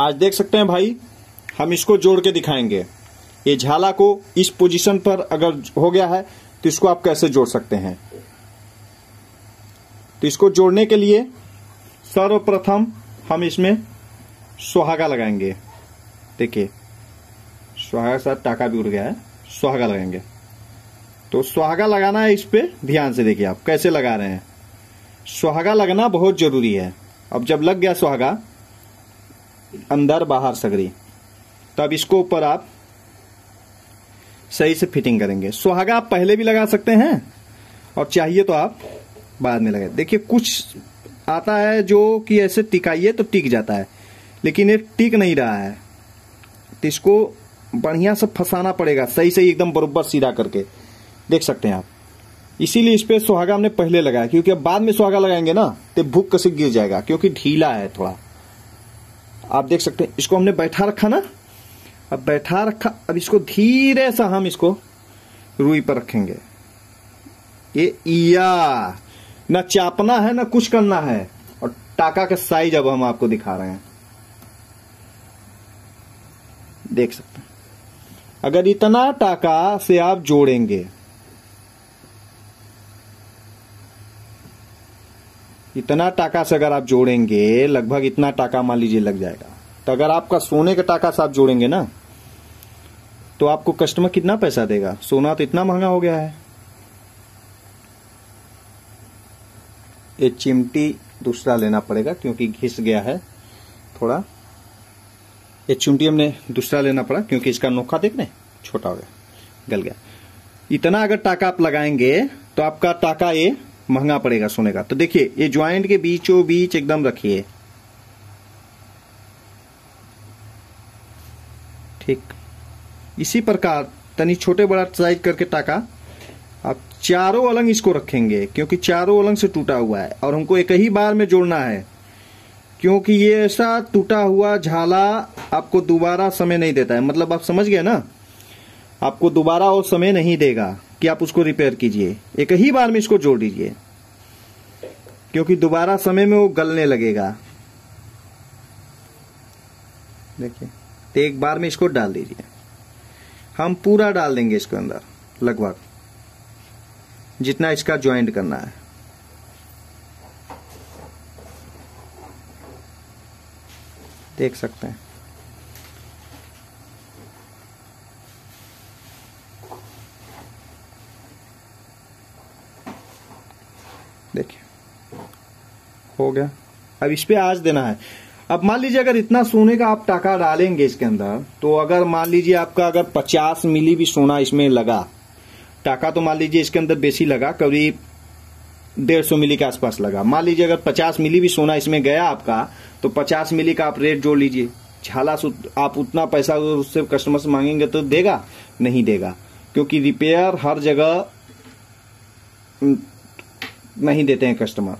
आज देख सकते हैं भाई, हम इसको जोड़ के दिखाएंगे। ये झाला को इस पोजीशन पर अगर हो गया है तो इसको आप कैसे जोड़ सकते हैं। तो इसको जोड़ने के लिए सर्वप्रथम हम इसमें सुहागा लगाएंगे। देखिए सुहागा के साथ टाका भी उड़ गया है, सुहागा लगाएंगे। तो सुहागा लगाना है, इस पे ध्यान से देखिए आप कैसे लगा रहे हैं। सुहागा लगना बहुत जरूरी है। अब जब लग गया सुहागा अंदर बाहर सगरी, तब इसको ऊपर आप सही से फिटिंग करेंगे। सुहागा आप पहले भी लगा सकते हैं और चाहिए तो आप बाद में लगाए। देखिए कुछ आता है जो कि ऐसे टिकाइए तो टिक जाता है, लेकिन ये टिक नहीं रहा है, तो इसको बढ़िया से फंसाना पड़ेगा सही से एकदम बराबर सीधा करके। देख सकते हैं आप, इसीलिए इस पे सुहागा हमने पहले लगाया, क्योंकि अब बाद में सुहागा लगाएंगे ना तो भूख कसे गिर जाएगा, क्योंकि ढीला है थोड़ा। आप देख सकते हैं इसको हमने बैठा रखा ना, अब बैठा रखा, अब इसको धीरे सा हम इसको रुई पर रखेंगे। ये इया न चापना है न कुछ करना है। और टाका का साइज अब हम आपको दिखा रहे हैं, देख सकते हैं। अगर इतना टाका से आप जोड़ेंगे, इतना टाका से अगर आप जोड़ेंगे, लगभग इतना टाका मान लीजिए लग जाएगा। तो अगर आपका सोने का टाका से आप जोड़ेंगे ना, तो आपको कस्टमर कितना पैसा देगा। सोना तो इतना महंगा हो गया है। ये चिमटी दूसरा लेना पड़ेगा क्योंकि घिस गया है थोड़ा। ये चिमटी हमने दूसरा लेना पड़ा क्योंकि इसका नोखा देखने छोटा हो गया, गल गया। इतना अगर टाका आप लगाएंगे तो आपका टाका ये महंगा पड़ेगा सोने का। तो देखिए ये ज्वाइंट के बीचों बीच एकदम रखिए, ठीक। इसी प्रकार तनी छोटे बड़ा साइज करके टाका आप चारों अलंग इसको रखेंगे, क्योंकि चारों अलंग से टूटा हुआ है और हमको एक ही बार में जोड़ना है, क्योंकि ये ऐसा टूटा हुआ झाला आपको दोबारा समय नहीं देता है। मतलब आप समझ गए ना, आपको दोबारा और समय नहीं देगा कि आप उसको रिपेयर कीजिए। एक ही बार में इसको जोड़ दीजिए, क्योंकि दोबारा समय में वो गलने लगेगा। देखिए, तो एक बार में इसको डाल दीजिए। हम पूरा डाल देंगे इसके अंदर, लगभग जितना इसका ज्वाइंट करना है। देख सकते हैं देखिए हो गया। अब इस पे आज देना है। अब मान लीजिए अगर इतना सोने का आप टाका डालेंगे इसके अंदर, तो अगर मान लीजिए आपका अगर 50 मिली भी सोना इसमें लगा टाका, तो मान लीजिए इसके अंदर बेसी लगा, करीब 150 मिली के आसपास लगा। मान लीजिए अगर 50 मिली भी सोना इसमें गया आपका, तो 50 मिली का आप रेट जोड़ लीजिए। झाला आप उतना पैसा उससे कस्टमर से मांगेंगे तो देगा नहीं देगा, क्योंकि रिपेयर हर जगह नहीं देते हैं कस्टमर।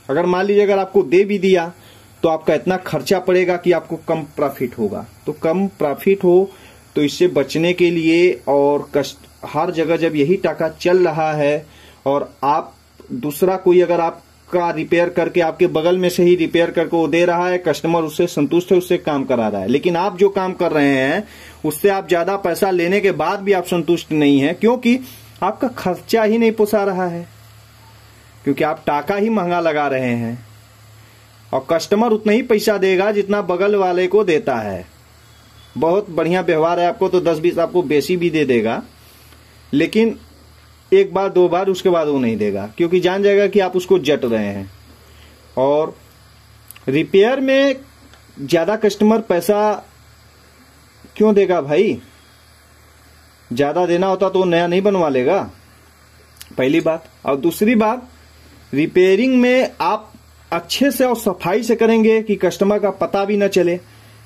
अगर मान लीजिए अगर आपको दे भी दिया तो आपका इतना खर्चा पड़ेगा कि आपको कम प्रॉफिट होगा। तो कम प्रॉफिट हो तो इससे बचने के लिए, और हर जगह जब यही टाका चल रहा है और आप दूसरा कोई अगर आपका रिपेयर करके आपके बगल में से ही रिपेयर करके वो दे रहा है, कस्टमर उससे संतुष्ट है, उससे काम करा रहा है, लेकिन आप जो काम कर रहे हैं उससे आप ज्यादा पैसा लेने के बाद भी आप संतुष्ट नहीं है, क्योंकि आपका खर्चा ही नहीं पोसा रहा है, क्योंकि आप टाका ही महंगा लगा रहे हैं और कस्टमर उतना ही पैसा देगा जितना बगल वाले को देता है। बहुत बढ़िया व्यवहार है आपको तो 10-20 आपको बेसी भी दे देगा, लेकिन एक बार दो बार उसके बाद वो नहीं देगा, क्योंकि जान जाएगा कि आप उसको जट रहे हैं। और रिपेयर में ज्यादा कस्टमर पैसा क्यों देगा भाई? ज्यादा देना होता तो नया नहीं बनवा लेगा, पहली बात। और दूसरी बात, रिपेयरिंग में आप अच्छे से और सफाई से करेंगे कि कस्टमर का पता भी न चले।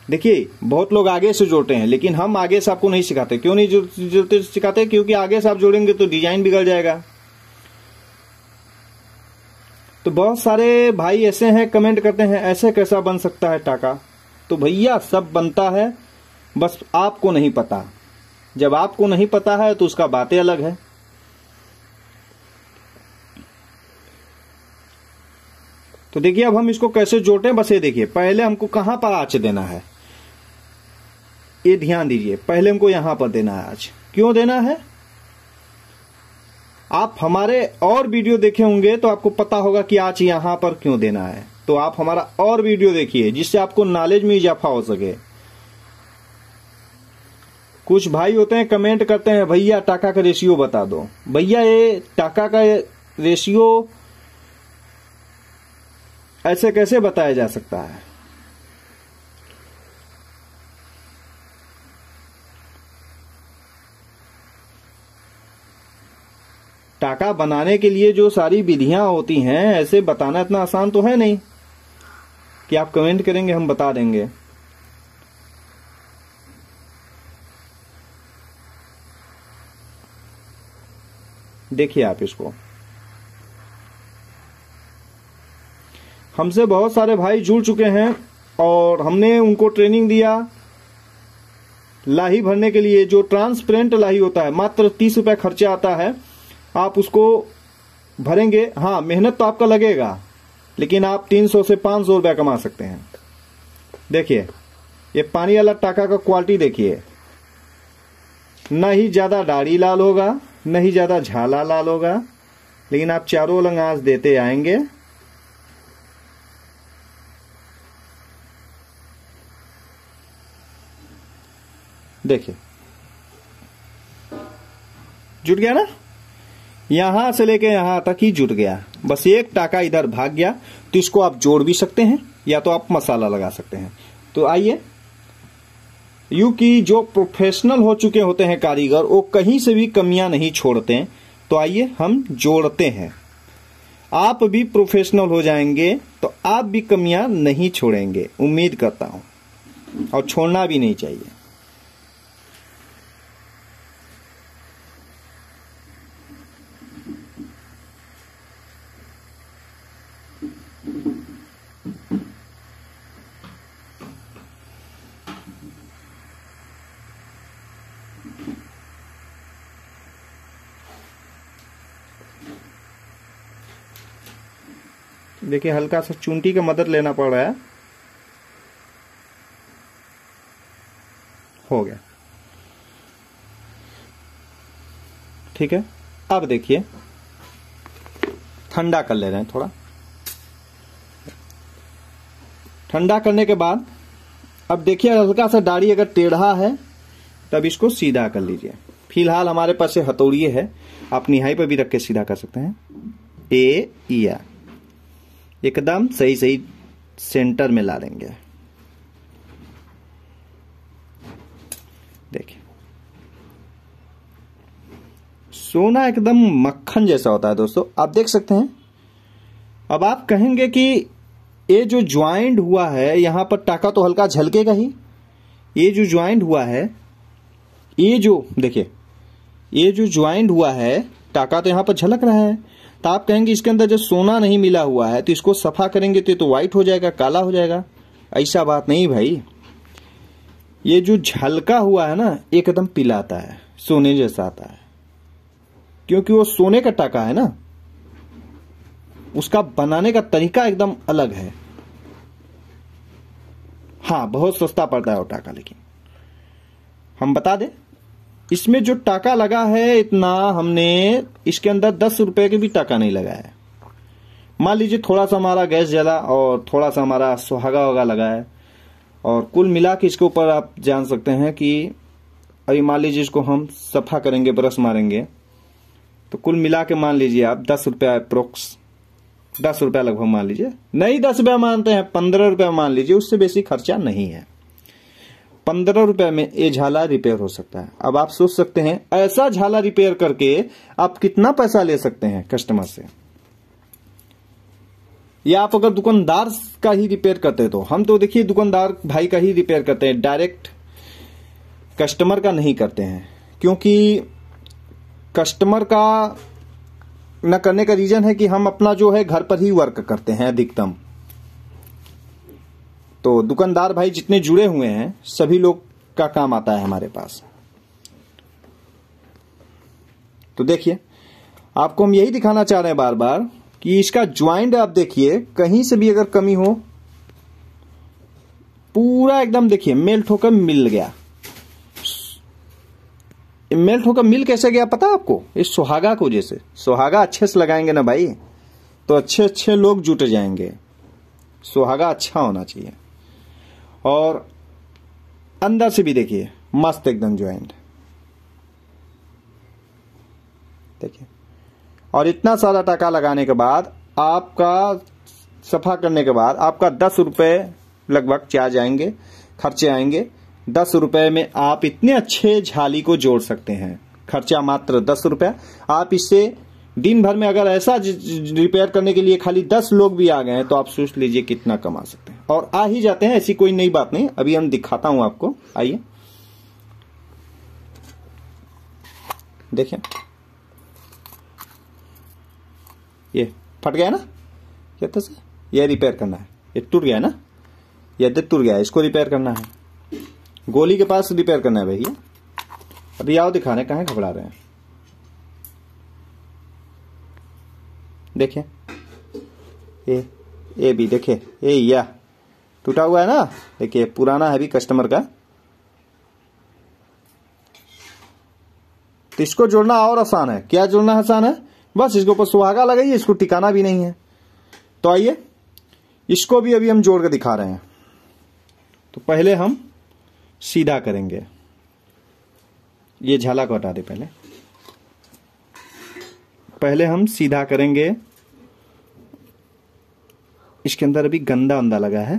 देखिए बहुत लोग आगे से जोड़ते हैं, लेकिन हम आगे से आपको नहीं सिखाते। क्यों नहीं जोड़ते सिखाते? क्योंकि आगे से आप जोड़ेंगे तो डिजाइन बिगड़ जाएगा। तो बहुत सारे भाई ऐसे हैं कमेंट करते हैं ऐसे कैसा बन सकता है टाका। तो भैया सब बनता है, बस आपको नहीं पता। जब आपको नहीं पता है तो उसका बातें अलग है। तो देखिए अब हम इसको कैसे जोड़ते हैं, बस ये देखिए। पहले हमको कहां पर आंच देना है, ये ध्यान दीजिए, पहले हमको यहां पर देना है। आज क्यों देना है? आप हमारे और वीडियो देखे होंगे तो आपको पता होगा कि आज यहां पर क्यों देना है। तो आप हमारा और वीडियो देखिए जिससे आपको नॉलेज में इजाफा हो सके। कुछ भाई होते हैं कमेंट करते हैं, भैया टाका का रेशियो बता दो। भैया ये टाका का रेशियो ऐसे कैसे बताया जा सकता है? टाका बनाने के लिए जो सारी विधियां होती हैं, ऐसे बताना इतना आसान तो है नहीं कि आप कमेंट करेंगे हम बता देंगे। देखिए आप इसको, हमसे बहुत सारे भाई जुड़ चुके हैं और हमने उनको ट्रेनिंग दिया लाही भरने के लिए। जो ट्रांसपेरेंट लाही होता है मात्र 30 रुपए खर्चा आता है, आप उसको भरेंगे। हाँ, मेहनत तो आपका लगेगा, लेकिन आप 300 से 500 रुपया कमा सकते हैं। देखिए ये पानी वाला टाका का क्वालिटी देखिए, न ही ज्यादा दाढ़ी लाल होगा न ही ज्यादा झाला लाल होगा, लेकिन आप चारों लंग आंच देते आएंगे। देखिए जुट गया ना, यहां से लेके यहां तक ही जुट गया। बस एक टाका इधर भाग गया तो इसको आप जोड़ भी सकते हैं या तो आप मसाला लगा सकते हैं। तो आइए, यू की जो प्रोफेशनल हो चुके होते हैं कारीगर, वो कहीं से भी कमियां नहीं छोड़ते हैं। तो आइए हम जोड़ते हैं। आप भी प्रोफेशनल हो जाएंगे तो आप भी कमियां नहीं छोड़ेंगे, उम्मीद करता हूं, और छोड़ना भी नहीं चाहिए। देखिए हल्का सा चूंटी का मदद लेना पड़ रहा है। हो गया, ठीक है। अब देखिए ठंडा कर ले रहे हैं थोड़ा। ठंडा करने के बाद अब देखिए हल्का सा दाढ़ी अगर टेढ़ा है तब इसको सीधा कर लीजिए। फिलहाल हमारे पास हथौड़ी है, आप निहाई पर भी रख के सीधा कर सकते हैं। ए या एकदम सही सही सेंटर में ला देंगे। देखिए सोना एकदम मक्खन जैसा होता है दोस्तों, आप देख सकते हैं। अब आप कहेंगे कि ये जो ज्वाइंट हुआ है यहां पर टाका तो हल्का झलकेगा ही। ये जो ज्वाइंट हुआ है, ये जो देखिए ये जो ज्वाइंट हुआ है टाका तो यहां पर झलक रहा है। तो आप कहेंगे इसके अंदर जो सोना नहीं मिला हुआ है तो इसको सफा करेंगे तो व्हाइट हो जाएगा, काला हो जाएगा। ऐसा बात नहीं भाई, ये जो झलका हुआ है ना एकदम पिलाता है, सोने जैसा आता है, क्योंकि वो सोने का टाका है ना। उसका बनाने का तरीका एकदम अलग है। हाँ, बहुत सस्ता पड़ता है वो टाका, लेकिन हम बता दें इसमें जो टाका लगा है इतना, हमने इसके अंदर 10 रुपए के भी टाका नहीं लगाया है। मान लीजिए थोड़ा सा हमारा गैस जला और थोड़ा सा हमारा सुहागा वगा लगा है, और कुल मिला के इसके ऊपर आप जान सकते हैं कि अभी मान लीजिए इसको हम सफा करेंगे, ब्रश मारेंगे, तो कुल मिला के मान लीजिए आप 10 रुपया अप्रोक्स, 10 रुपया लगभग मान लीजिए, नहीं 10 रुपया मानते हैं, 15 रुपया मान लीजिए, उससे बेसी खर्चा नहीं है। 15 रुपए में ये झाला रिपेयर हो सकता है। अब आप सोच सकते हैं ऐसा झाला रिपेयर करके आप कितना पैसा ले सकते हैं कस्टमर से। या आप अगर दुकानदार का ही रिपेयर करते तो, हम तो देखिए दुकानदार भाई का ही रिपेयर करते हैं, डायरेक्ट कस्टमर का नहीं करते हैं, क्योंकि कस्टमर का न करने का रीजन है कि हम अपना जो है घर पर ही वर्क करते हैं अधिकतम। तो दुकानदार भाई जितने जुड़े हुए हैं सभी लोग का काम आता है हमारे पास। तो देखिए आपको हम यही दिखाना चाह रहे हैं बार बार कि इसका ज्वाइंट आप देखिए, कहीं से भी अगर कमी हो पूरा एकदम देखिए मेल्ट होकर मिल गया। मेल्ट होकर मिल कैसे गया पता है आपको? इस सुहागा को, जैसे सुहागा अच्छे से लगाएंगे ना भाई तो अच्छे अच्छे लोग जुट जाएंगे। सुहागा अच्छा होना चाहिए और अंदर से भी देखिए मस्त एकदम ज्वाइंट, देखिए। और इतना सारा टाका लगाने के बाद आपका सफा करने के बाद आपका 10 रुपए लगभग चार्ज आएंगे, खर्चे आएंगे। 10 रुपए में आप इतने अच्छे झाली को जोड़ सकते हैं। खर्चा मात्र 10 रुपया। आप इससे दिन भर में अगर ऐसा रिपेयर करने के लिए खाली 10 लोग भी आ गए हैं तो आप सोच लीजिए कितना कमा सकते हैं। और आ ही जाते हैं, ऐसी कोई नई बात नहीं। अभी हम दिखाता हूं आपको, आइए देखिए। ये फट गया ना, कहते से ये रिपेयर करना है। ये टूट गया ना, ये टूट गया, इसको रिपेयर करना है। गोली के पास रिपेयर करना है भैया। अभी आओ दिखाने, कहां घबरा रहे हैं। देखिए ये भी देखिए, ये या टूटा हुआ है ना, देखिए पुराना है भी कस्टमर का। तो इसको जोड़ना और आसान है। क्या जोड़ना आसान है? बस इसके ऊपर सुहागा लगाइए, इसको टिकाना भी नहीं है। तो आइए इसको भी अभी हम जोड़ के दिखा रहे हैं। तो पहले हम सीधा करेंगे, ये झाला को हटा दे। पहले हम सीधा करेंगे। इसके अंदर अभी गंदा अंदा लगा है।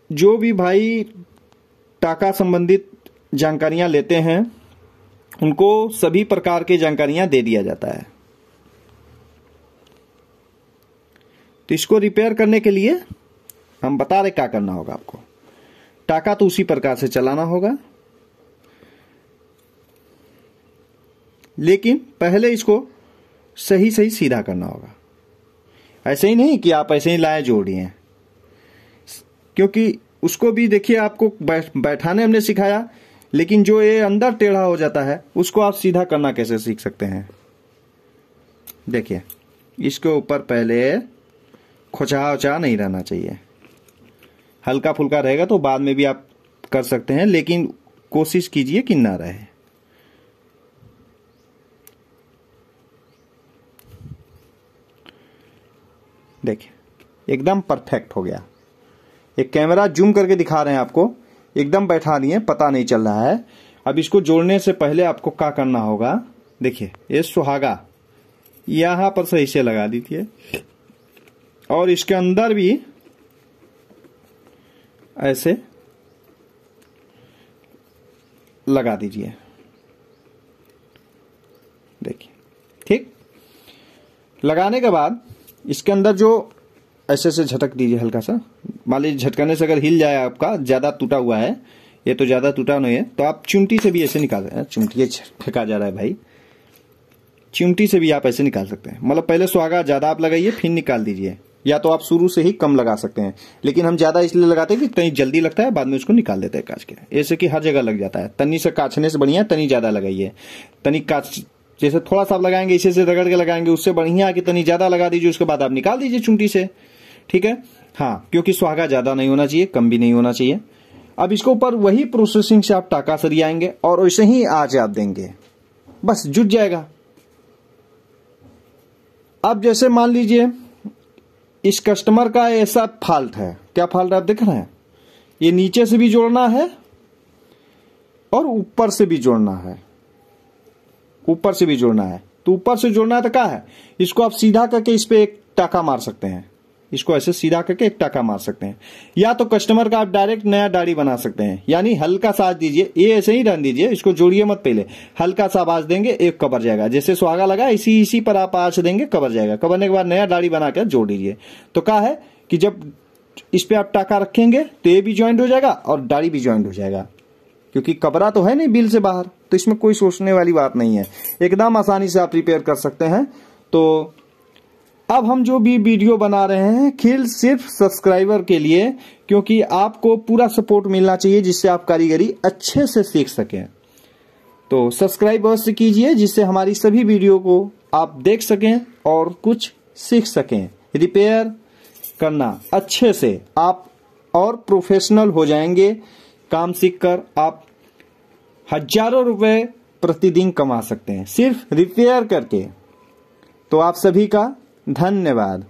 जो भी भाई टाका संबंधित जानकारियां लेते हैं उनको सभी प्रकार की जानकारियां दे दिया जाता है। तो इसको रिपेयर करने के लिए हम बता रहे क्या करना होगा आपको। टाका तो उसी प्रकार से चलाना होगा, लेकिन पहले इसको सही सही सीधा करना होगा। ऐसे ही नहीं कि आप ऐसे ही लाए जोड़िए, क्योंकि उसको भी देखिए आपको बैठाने हमने सिखाया, लेकिन जो ये अंदर टेढ़ा हो जाता है उसको आप सीधा करना कैसे सीख सकते हैं। देखिए इसके ऊपर पहले खोचा ओचा नहीं रहना चाहिए। हल्का फुल्का रहेगा तो बाद में भी आप कर सकते हैं, लेकिन कोशिश कीजिए कि ना रहे। देखिए एकदम परफेक्ट हो गया। एक कैमरा जूम करके दिखा रहे हैं आपको, एकदम बैठा दिए, पता नहीं चल रहा है। अब इसको जोड़ने से पहले आपको क्या करना होगा, देखिए ये सुहागा यहां पर सही से लगा दीजिए और इसके अंदर भी ऐसे लगा दीजिए। देखिए ठीक, लगाने के बाद इसके अंदर जो ऐसे से झटक दीजिए हल्का सा। मान लीजिए झटकाने से अगर हिल जाए आपका, ज्यादा टूटा हुआ है, ये तो ज्यादा टूटा नहीं है, तो आप चिमटी से भी ऐसे निकाल सकते हैं। चिमटी फेंका जा रहा है भाई, चिमटी से भी आप ऐसे निकाल सकते हैं। मतलब पहले सुहागा ज्यादा आप लगाइए फिर निकाल दीजिए, या तो आप शुरू से ही कम लगा सकते हैं, लेकिन हम ज्यादा इसलिए लगाते हैं कि तनी जल्दी लगता है, बाद में उसको निकाल देते हैं काच के। ऐसे कि हर जगह लग जाता है। तनी से काछने से बढ़िया तनी ज्यादा लगाइए। तनी काच जैसे थोड़ा सा आप लगाएंगे, इसे से रगड़ के लगाएंगे, उससे बढ़िया कि तनी ज्यादा लगा दीजिए, उसके बाद आप निकाल दीजिए चुंटी से। ठीक है, हाँ, क्योंकि सुहागा ज्यादा नहीं होना चाहिए, कम भी नहीं होना चाहिए। अब इसको ऊपर वही प्रोसेसिंग से आप टाका सरियाएंगे और वैसे ही आंच आप देंगे, बस जुट जाएगा। अब जैसे मान लीजिए इस कस्टमर का ऐसा फॉल्ट है, क्या फॉल्ट है आप देख रहे हैं, ये नीचे से भी जोड़ना है और ऊपर से भी जोड़ना है, ऊपर से भी जोड़ना है। तो ऊपर से जोड़ना है तो क्या है, इसको आप सीधा करके इस पे एक टाका मार सकते हैं, इसको ऐसे सीधा करके एक टाका मार सकते हैं, या तो कस्टमर का आप डायरेक्ट नया दाढ़ी बना सकते हैं। यानी हल्का सा आवाज दीजिए, ये ऐसे ही रहने दीजिए, इसको जोड़िए मत, पहले हल्का सा आवाज देंगे, एक कवर जाएगा। जैसे सुहागा लगा इसी पर आप आंच देंगे, कवर जाएगा। कवरने के बाद नया दाढ़ी बनाकर जोड़ दीजिए। तो क्या है कि जब इस पे आप टाका रखेंगे तो ये भी ज्वाइंट हो जाएगा और दाढ़ी भी ज्वाइंट हो जाएगा, क्योंकि कपड़ा तो है नहीं बिल से बाहर, तो इसमें कोई सोचने वाली बात नहीं है, एकदम आसानी से आप रिपेयर कर सकते हैं। तो अब हम जो भी वीडियो बना रहे हैं खिल सिर्फ सब्सक्राइबर के लिए, क्योंकि आपको पूरा सपोर्ट मिलना चाहिए जिससे आप कारीगरी अच्छे से सीख सकें। तो सब्सक्राइब अवश्य कीजिए जिससे हमारी सभी वीडियो को आप देख सकें और कुछ सीख सकें। रिपेयर करना अच्छे से आप और प्रोफेशनल हो जाएंगे। काम सीखकर आप हजारों रुपए प्रतिदिन कमा सकते हैं सिर्फ रिपेयर करके। तो आप सभी का धन्यवाद।